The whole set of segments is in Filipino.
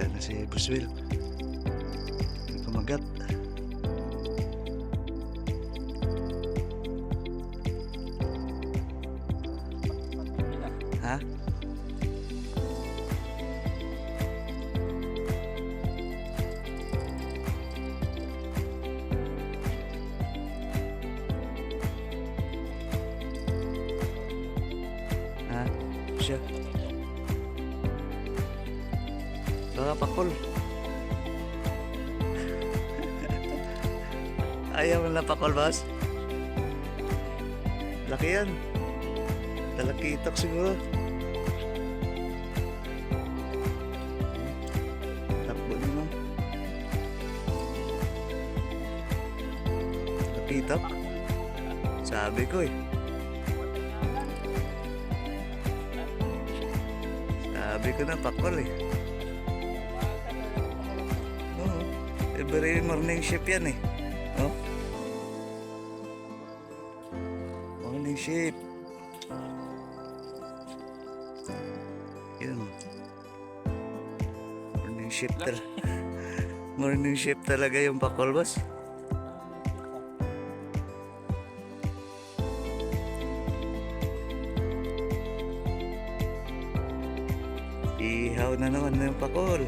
Ayan na si Buswil. Kumagat. Ha? Ha? Siya. Baka pakol. Ayaw mo na pakol, boss? Laki yan. Talakitok siguro. Takbo naman. Talakitok? Sabi ko eh. Sabi ko na pakol eh. Oo. Every morning shift yan eh. Oh. Morning shift. Yun. Morning shift talaga. Morning shift talaga yung pakol, boss. Ihaw na naman yung pakol.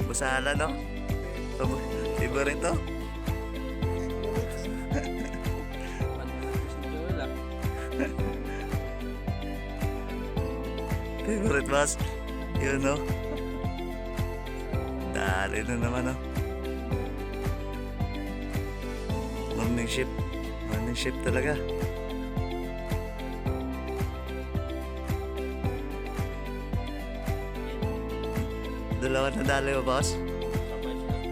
Busala, no? Favorite to? Favorite, boss? Yun, no? Dali na naman, no? Morning shift. Morning shift talaga. Dalawa na dali mo, boss?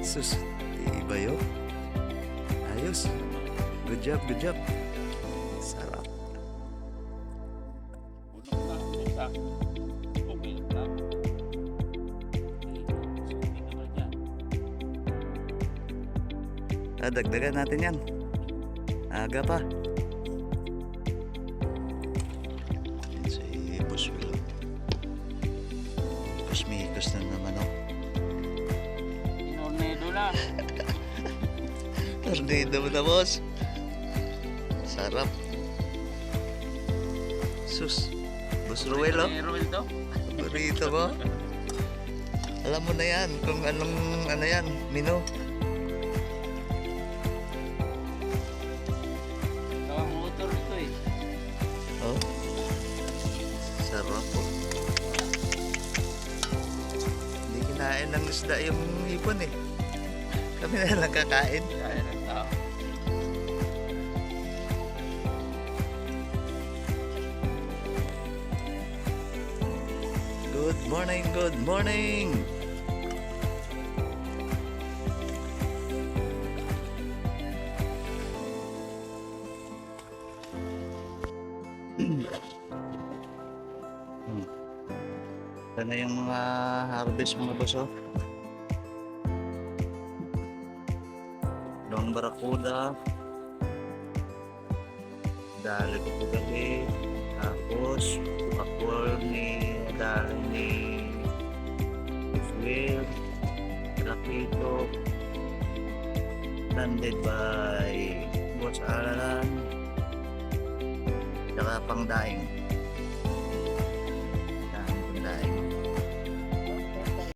Sus, iba yun. Ayos. Good job, good job. Sarap. Dagdagan natin yan. Aga pa. Yan si Buswil. Kusmikos na naman, oh. Tornado na. Tornado mo na, boss. Sarap. Sus. Boss Ruel, oh. Ruel to. Burrito mo. Alam mo na yan kung anong ano yan, menu. Tawang motor ito eh. Oh. Sarap, oh. Hindi kinain ng isda yung ipon eh. Kami na lang kakain. Kaya ng tao. Good morning, good morning. Ito na yung mga harvest, mga boss, oh. Long barakuda. Dali ko po gabi. Tapos, pakol ni dali ni Buswil. Lakito. Landed by Boss Alan. Tsaka pangdaing.